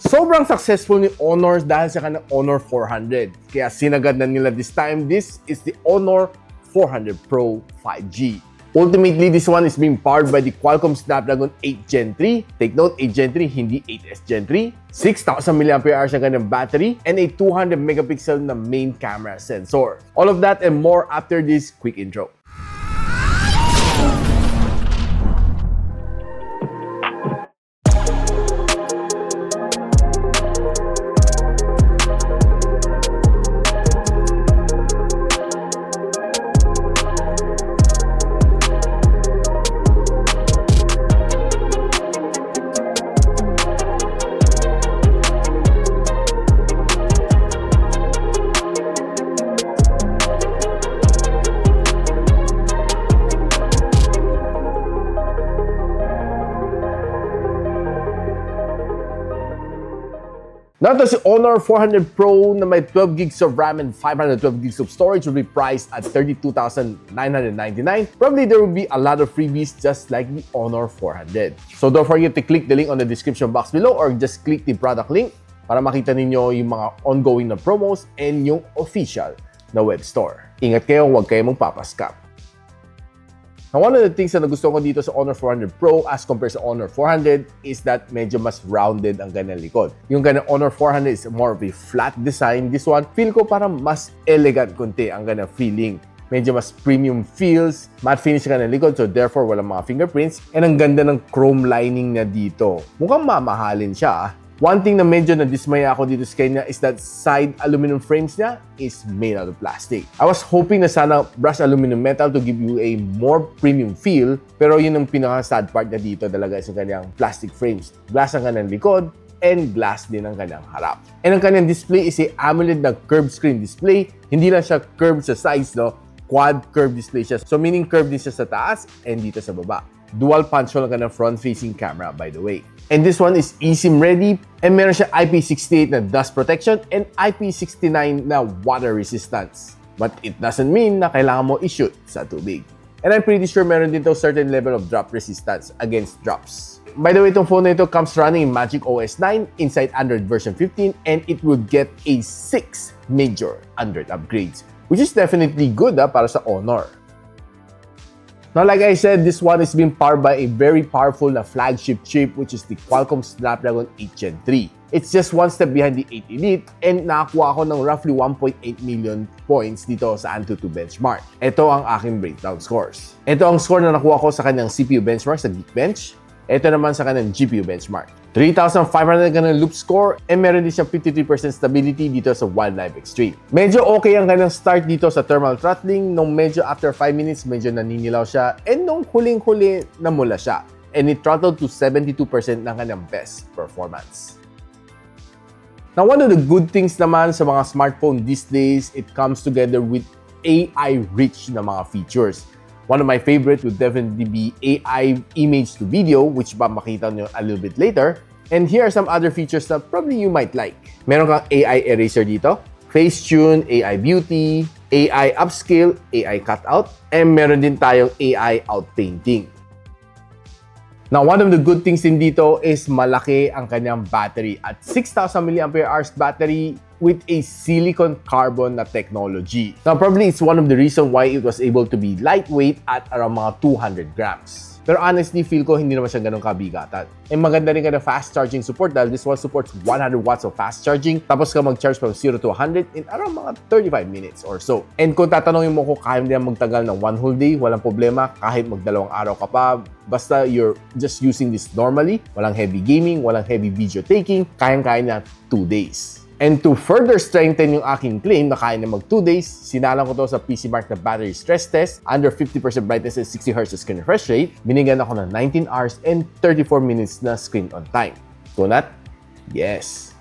Sobrang successful ni Honor dahil sa kanang Honor 400. Kaya sinagad na nila this time. This is the Honor 400 Pro 5G. Ultimately, this one is being powered by the Qualcomm Snapdragon 8 Gen 3. Take note, 8 Gen 3, hindi 8S Gen 3. 6,000 mAh ang kanyang battery and a 200 megapixel na main camera sensor. All of that and more after this quick intro. Now, si Honor 400 Pro na may 12 gigs of RAM and 512 gigs of storage will be priced at $32,999. Probably there will be a lot of freebies just like the Honor 400. So don't forget to click the link on the description box below or just click the product link para makita ninyo yung mga ongoing na promos and yung official na web store. Ingat kayo, huwag kayo magpapaskap. Now, one of the things na nagustuhan ko dito sa Honor 400 Pro as compared sa Honor 400 is that medyo mas rounded ang kanyang likod. Yung kanyang Honor 400 is more of a flat design. This one, feel ko parang mas elegant kunti ang kanyang feeling. Medyo mas premium feels, matte finish ang kanyang likod, so therefore walang mga fingerprints. And ang ganda ng chrome lining niya dito. Mukhang mamahalin siya. One thing na medyo na-dismaya ako dito sa kanya is that side aluminum frames niya is made out of plastic. I was hoping na sana brushed aluminum metal to give you a more premium feel, pero yun ang pinaka-sad part na dito talaga sa kanyang plastic frames. Glass ang kanyang likod, and glass din ang kanyang harap. And ang kanyang display is a AMOLED na curved screen display. Hindi lang siya curved sa sides, no? Quad curved display siya. So meaning curved din siya sa taas and dito sa baba. Dual punch hole ang kanyang front-facing camera, by the way. And this one is eSIM ready and meron siya IP68 na dust protection and IP69 na water resistance. But it doesn't mean na kailangan mo i-shoot sa tubig. And I'm pretty sure meron din to certain level of drop resistance against drops. By the way, itong phone na ito comes running in Magic OS 9 inside Android version 15 and it would get a 6 major Android upgrades, which is definitely good para sa Honor. Now, like I said, this one is being powered by a very powerful na flagship chip, which is the Qualcomm Snapdragon 8 Gen 3. It's just one step behind the 8 Elite and nakakuha ako ng roughly 1.8 million points dito sa Antutu benchmark. Ito ang aking breakdown scores. Ito ang score na nakuha ko sa kanyang CPU benchmark sa Geekbench. Ito naman sa kanyang GPU benchmark. 3,500 kanyang loop score and meron din siyang 53% stability dito sa Wildlife Extreme. Medyo okay ang kanyang start dito sa thermal throttling. Nung medyo after 5 minutes, medyo naninilaw siya. And nung huling-huli, namula siya. And it throttled to 72% ng kanyang best performance. Now, one of the good things naman sa mga smartphone these days, it comes together with AI-rich na mga features. One of my favorites would definitely be AI image to video, which ba makita nyo a little bit later. And here are some other features that probably you might like. Meron kang AI eraser dito, Facetune, AI beauty, AI upscale, AI cutout, and meron din tayong AI outpainting. Now, one of the good things din dito is malaki ang kanyang battery at 6,000 mAh battery with a silicon carbon na technology. Now, probably it's one of the reasons why it was able to be lightweight at around mga 200 grams. Pero honestly, feel ko hindi naman siya ganun kabigatan. And maganda rin ka na fast charging support dahil this one supports 100 watts of fast charging. Tapos ka mag-charge from 0 to 100 in around mga 35 minutes or so. And kung tatanungin mo kung kaya din magtagal ng one whole day, walang problema. Kahit magdalawang araw ka pa, basta you're just using this normally, walang heavy gaming, walang heavy video taking, kayang-kaya na 2 days. And to further strengthen yung aking claim na kaya na mag 2 days, sinalang ko to sa PC Mark na battery stress test under 50% brightness and 60Hz screen refresh rate. Binigyan ako ng 19 hours and 34 minutes na screen on time. Tunat? Yes.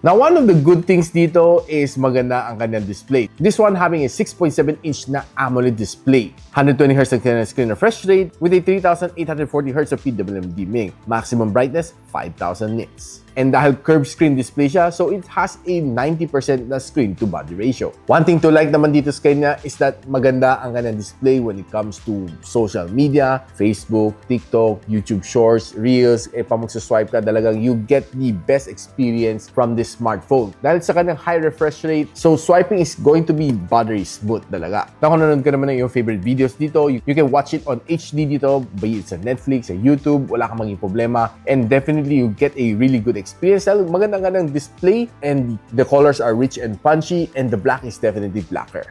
Now, one of the good things dito is maganda ang kanyang display. This one having a 6.7-inch na AMOLED display. 120Hz ang kanyang screen refresh rate with a 3,840Hz of PWM dimming. Maximum brightness, 5,000 nits. And dahil curved screen display siya, so it has a 90% na screen to body ratio. One thing to like naman dito sa kanya is that maganda ang kanyang display when it comes to social media, Facebook, TikTok, YouTube Shorts, Reels. Pa magsaswipe ka, talagang you get the best experience from this smartphone. Dahil sa kanyang high refresh rate, so swiping is going to be buttery smooth talaga. Na kung nanonood ka naman ng iyong favorite videos dito, you can watch it on HD dito, be it sa Netflix, sa YouTube, wala kang maging problema. And definitely, you get a really good experience. Maganda nga ng display and the colors are rich and punchy and the black is definitely blacker.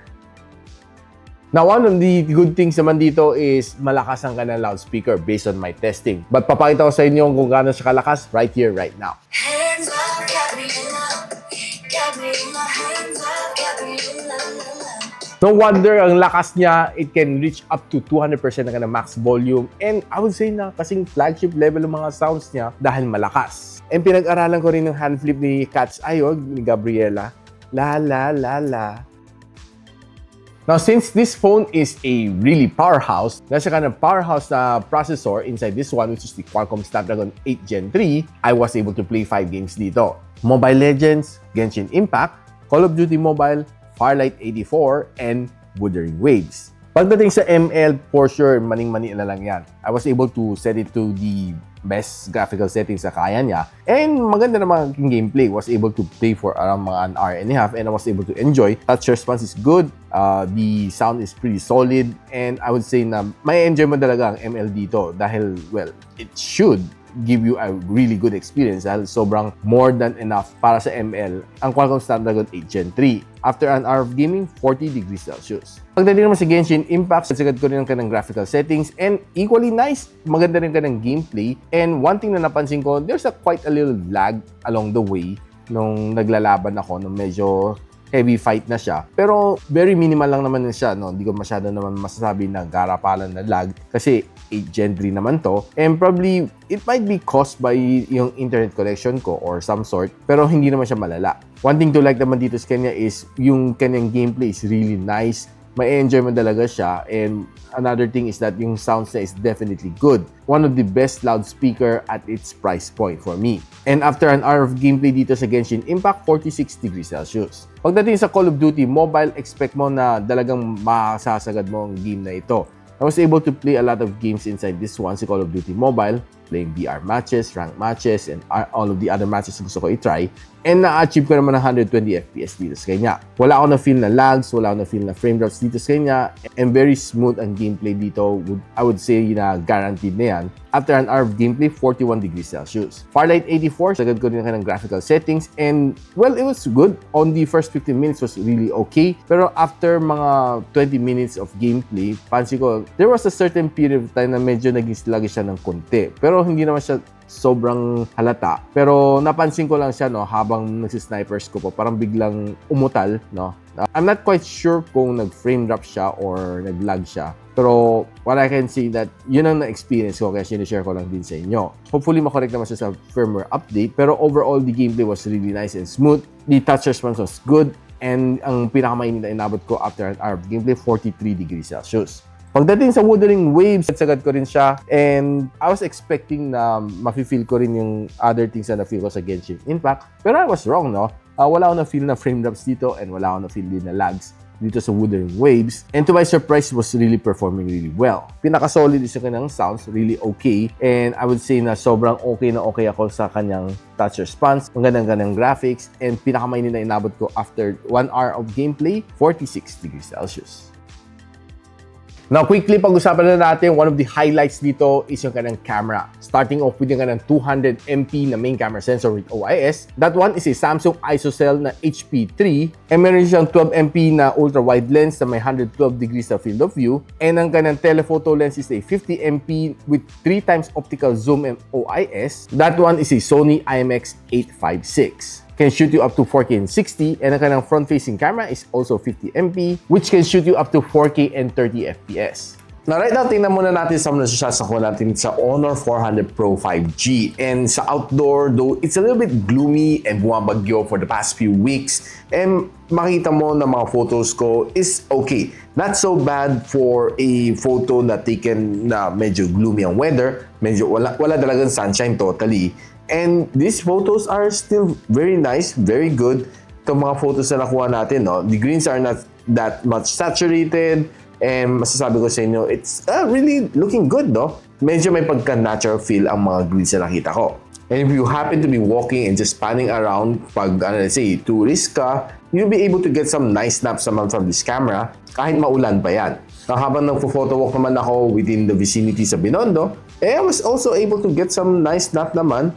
Now, one of the good things naman dito is malakas ang kanyang loudspeaker based on my testing. But papakita ko sa inyo kung gaano siya kalakas right here, right now. Hands up, got me in love. Got me in my hands up, got me in love. No wonder ang lakas niya, it can reach up to 200% ng kanyang max volume. And I would say na kasing flagship level ng mga sounds niya dahil malakas. And pinag-aralan ko rin ng hand flip ni Cat's Ayog, ni Gabriela. La la la la. Now, since this phone is a really powerhouse, nasa ka ng powerhouse na processor inside this one, which is the Qualcomm Snapdragon 8 Gen 3, I was able to play 5 games dito. Mobile Legends, Genshin Impact, Call of Duty Mobile, Farlight 84, and Wuthering Waves. Pagdating sa ML, for sure, maning-mani na lang yan. I was able to set it to the best graphical settings sa kaya niya. And maganda naman ang gameplay. Was able to play for around mga an hour and a half and I was able to enjoy. Touch response is good. The sound is pretty solid. And I would say na may enjoy mo talaga ang ML dito dahil, well, it should give you a really good experience dahil sobrang more than enough para sa ML ang Qualcomm Snapdragon 8 Gen 3. After an hour of gaming, 40 degrees Celsius. Pagdating naman sa Genshin Impact, sagad ko rin ang kanang graphical settings and equally nice, maganda rin kanang gameplay. And one thing na napansin ko, there's quite a little lag along the way nung naglalaban ako, nung medyo heavy fight na siya. Pero very minimal lang naman siya, no? Hindi ko masyado naman masasabi na garapalan na lag kasi 8 Gen 3 naman to. And probably, it might be caused by yung internet connection ko or some sort. Pero hindi naman siya malala. One thing to like naman dito sa kanya is yung kanyang gameplay is really nice. May enjoy mo talaga siya. And another thing is that yung sounds niya is definitely good. One of the best loudspeaker at its price point for me. And after an hour of gameplay dito sa Genshin Impact, 46 degrees Celsius. Pagdating sa Call of Duty Mobile, expect mo na talagang masasagad mo ang game na ito. I was able to play a lot of games inside this one, si Call of Duty Mobile, playing VR matches, rank matches, and all of the other matches na gusto ko i-try. And na-achieve ko naman ng 120 FPS dito sa kanya. Wala ako na-feel na lags, wala ako na-feel na frame drops dito sa kanya, and very smooth ang gameplay dito. I would say na guaranteed na yan. After an hour of gameplay, 41 degrees Celsius. Farlight 84, sagad ko din ng graphical settings, and well, it was good. On the first 15 minutes was really okay. Pero after mga 20 minutes of gameplay, pansin ko, there was a certain period of time na medyo naging sluggish siya ng konti. Pero hindi naman siya sobrang halata. Pero napansin ko lang siya, no, habang nagsisnipers ko po, parang biglang umutal, no. I'm not quite sure kung nag-frame drop siya or nag-lag siya. Pero what I can see that yun ang na-experience ko kaya sinishare ko lang din sa inyo. Hopefully makorek naman siya sa firmware update. Pero overall, the gameplay was really nice and smooth. The touch response was good. And ang pinakamainit na inabot ko after an hour of gameplay, 43 degrees Celsius. Pagdating sa Wuthering Waves, sagad ko rin siya. And I was expecting na mafe-feel ko rin yung other things na na-feel ko sa Genshin Impact. Pero I was wrong, no? Wala ako na-feel na frame drops dito and wala ako na-feel din na lags dito sa Wuthering Waves. And to my surprise, it was really performing really well. Pinaka-solid is yung kanyang sounds, really okay. And I would say na sobrang okay na okay ako sa kanyang touch response. Ang gandang-gandang graphics. And pinakamainit na inabot ko after 1 hour of gameplay, 46 degrees Celsius. Now, quickly, pag-usapan na natin, one of the highlights dito is yung kanyang camera. Starting off with yung kanyang 200MP na main camera sensor with OIS. That one is a Samsung ISOCELL na HP3. And meron siyang 12MP na ultra-wide lens na may 112 degrees na field of view. And ang kanyang telephoto lens is a 50MP with 3x optical zoom and OIS. That one is a Sony IMX856. Can shoot you up to 4K and 60, and ang kanyang front-facing camera is also 50MP, which can shoot you up to 4K and 30 FPS. Now, right now, tingnan muna natin some of the shots na kuha natin sa Honor 400 Pro 5G. And sa outdoor, though, it's a little bit gloomy and bumabagyo for the past few weeks. And makita mo na mga photos ko is okay. Not so bad for a photo na taken na medyo gloomy ang weather. Medyo wala talagang sunshine totally. And these photos are still very nice, very good. Itong mga photos na nakuha natin, no? The greens are not that much saturated. And masasabi ko sa inyo, it's really looking good, no? Medyo may pagka-natural feel ang mga greens na nakita ko. And if you happen to be walking and just panning around, pag, let's say, tourist ka, you'll be able to get some nice snaps naman from this camera, kahit maulan pa yan. Now, habang nagpo-photo walk naman ako within the vicinity sa Binondo, I was also able to get some nice snap naman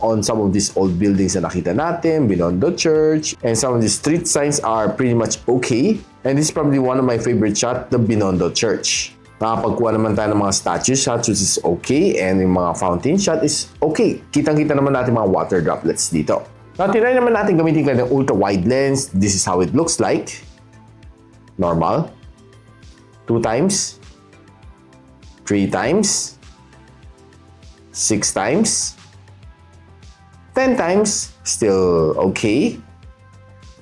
on some of these old buildings na nakita natin, Binondo Church, and some of the street signs are pretty much okay. And this is probably one of my favorite shots, the Binondo Church. Nakapagkuha naman tayo ng mga statue shots, which is okay, and yung mga fountain shot is okay. Kitang-kita naman natin mga water droplets dito. Now, tinry naman natin gamitin ka ng ultra-wide lens. This is how it looks like. Normal. 2 times. 3 times. 6 times. 10 times, still okay.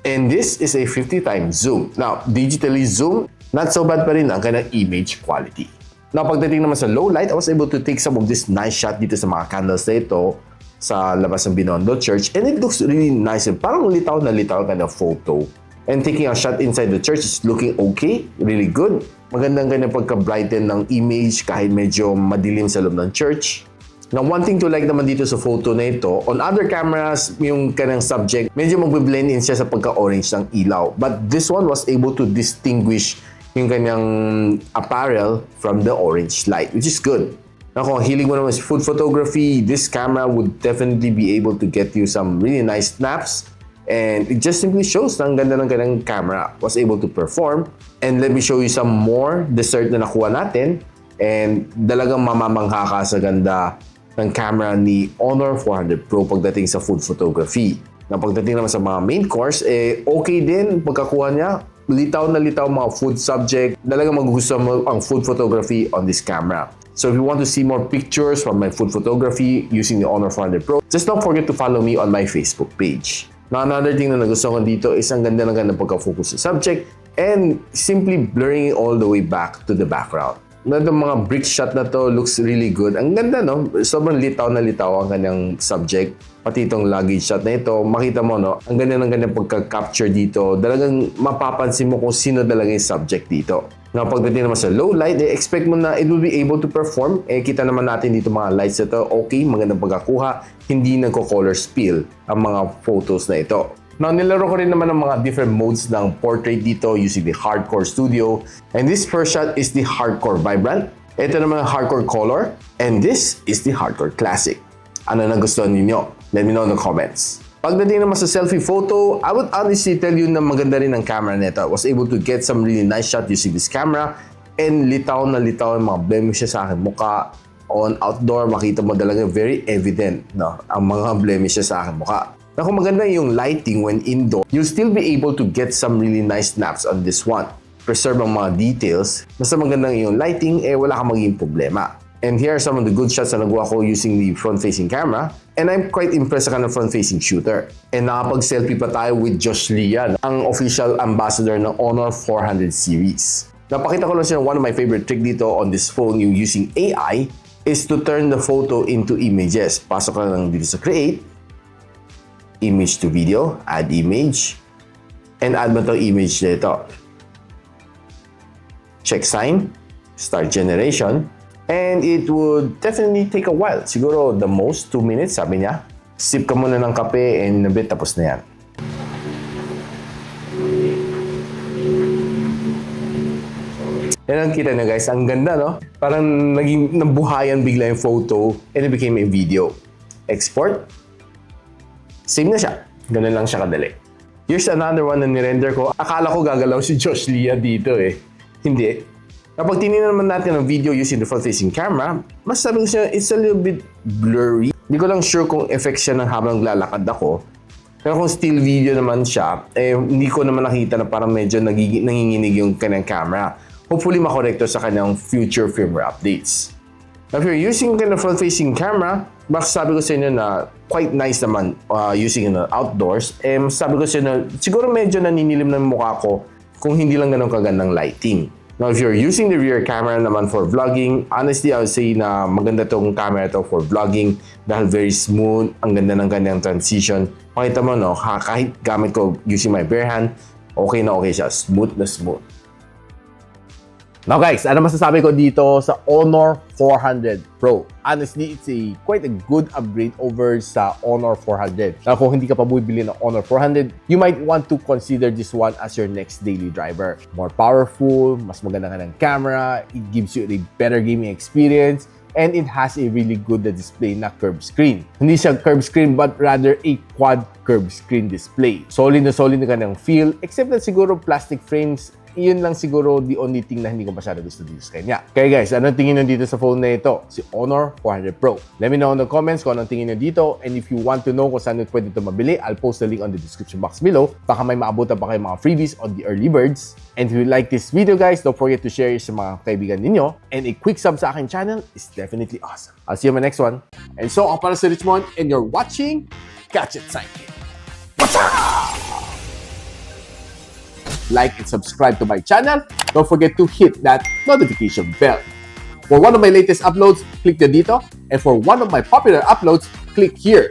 And this is a 50 times zoom. Now, digitally zoom, not so bad pa rin ang kanyang image quality. Now, pagdating naman sa low light, I was able to take some of this nice shot dito sa mga candles na ito sa labas ng Binondo Church. And it looks really nice. Parang litaw na litaw kind of photo. And taking a shot inside the church is looking okay, really good. Magandang kanyang pagka-brighten ng image kahit medyo madilim sa loob ng church. Now, one thing to like naman dito sa photo na ito, on other cameras, yung kanyang subject, medyo magbe-blend in siya sa pagka-orange ng ilaw. But this one was able to distinguish yung kanyang apparel from the orange light, which is good. Now, kung hiling mo naman sa food photography, this camera would definitely be able to get you some really nice snaps. And it just simply shows na ang ganda ng kanyang camera was able to perform. And let me show you some more dessert na nakuha natin. And dalagang mamamangha ka sa ganda ng camera ni Honor 400 Pro pagdating sa food photography. Na pagdating naman sa mga main course, okay din pagkakuha niya. Litaw na litaw mga food subject. Talagang magugustuhan mo ang food photography on this camera. So if you want to see more pictures from my food photography using the Honor 400 Pro, just don't forget to follow me on my Facebook page. Now, another thing na nagustuhan ko dito is ang ganda pagka-focus sa subject and simply blurring it all the way back to the background. Itong mga brick shot na to looks really good. Ang ganda, no? Sobrang litaw na litaw ang kanyang subject. Pati itong luggage shot na ito, makita mo, no? Ang ganda ng kanyang pagka-capture dito. Talagang mapapansin mo kung sino talaga yung subject dito. Now, pagdating naman sa low light, expect mo na it will be able to perform. Kita naman natin dito mga lights na to. Okay, magandang pagkakuha. Hindi nagko-color spill ang mga photos na ito. Now, nilaro ko rin naman ng mga different modes ng portrait dito using the Hardcore Studio. And this first shot is the Hardcore Vibrant. Ito naman ang Hardcore Color. And this is the Hardcore Classic. Ano nagustuhan ninyo? Let me know in the comments. Pagdating naman sa selfie photo, I would honestly tell you na maganda rin ang camera nito. I was able to get some really nice shot using this camera. And litaw na litaw yung mga blemishes sa aking mukha. On outdoor, makita mo talaga very evident, no? Ang mga blemishes sa aking mukha. Na kung maganda yung lighting when indoor, you'll still be able to get some really nice snaps on this one. Preserve ang mga details. Basta magandang yung lighting, wala kang magiging problema. And here are some of the good shots na nagawa ko using the front-facing camera. And I'm quite impressed sa kanang front-facing shooter. And nakapag-selfie pa tayo with Josh Lian, ang official ambassador ng Honor 400 series. Napakita ko lang siya one of my favorite trick dito on this phone, yung using AI, is to turn the photo into images. Pasok ka lang dito sa Create, Image to Video, Add Image, and add mo itong image dito. Check sign, Start Generation, and it would definitely take a while. Siguro the most 2 minutes, sabi niya. Sip ka muna ng kape and a bit, tapos na yan. Yan ang kita na guys, ang ganda, no? Parang naging nabuhayan bigla yung photo and it became a video. Export. Same na siya. Ganun lang siya kadali. Here's another one na nirender ko. Akala ko gagalaw si Josh Lia dito Hindi. Kapag tinignan naman natin ang video using the front-facing camera, masasabi ko siya, it's a little bit blurry. Hindi ko lang sure kung effect siya ng habang lalakad ako. Pero kung still video naman siya, hindi ko naman nakita na parang medyo nanginginig yung kanyang camera. hopefully makorek to sa kanyang future firmware updates. Now, if you're using kind of front-facing camera, masasabi ko sa inyo na quite nice naman using in outdoors. Masasabi ko sa inyo na siguro medyo naninilim na yung mukha ko kung hindi lang ganun kagandang lighting. Now, if you're using the rear camera naman for vlogging, honestly, I would say na maganda tong camera to for vlogging dahil very smooth, ang ganda ng kanyang transition. Makita mo, no, kahit gamit ko using my bare hand, okay na okay siya. Smooth na smooth. Now guys, ano masasabi ko dito sa Honor 400 Pro? Honestly, it's quite a good upgrade over sa Honor 400. Now kung hindi ka pa bumibili ng Honor 400, you might want to consider this one as your next daily driver. More powerful, mas maganda ka ng camera, it gives you a better gaming experience, and it has a really good display na curved screen. Hindi siya curved screen but rather a quad curved screen display. Solid na kanyang feel, except that siguro plastic frames, yun lang siguro the only thing na hindi ko masyado gusto dito sa kanya. Okay guys, anong tingin nyo dito sa phone na ito? Si Honor 400 Pro. Let me know in the comments kung anong tingin nyo dito, and if you want to know kung saan nyo pwede ito mabili, I'll post the link on the description box below. Baka may maabutan pa kayo mga freebies on the early birds. And if you like this video guys, don't forget to share sa mga kaibigan ninyo, and a quick sub sa aking channel is definitely awesome. I'll see you in my next one. And so, ako para si Richmond, and you're watching Gadget Sidekick. What's up? Like and subscribe to my channel. Don't forget to hit that notification bell. For one of my latest uploads, click the dito. And for one of my popular uploads, click here.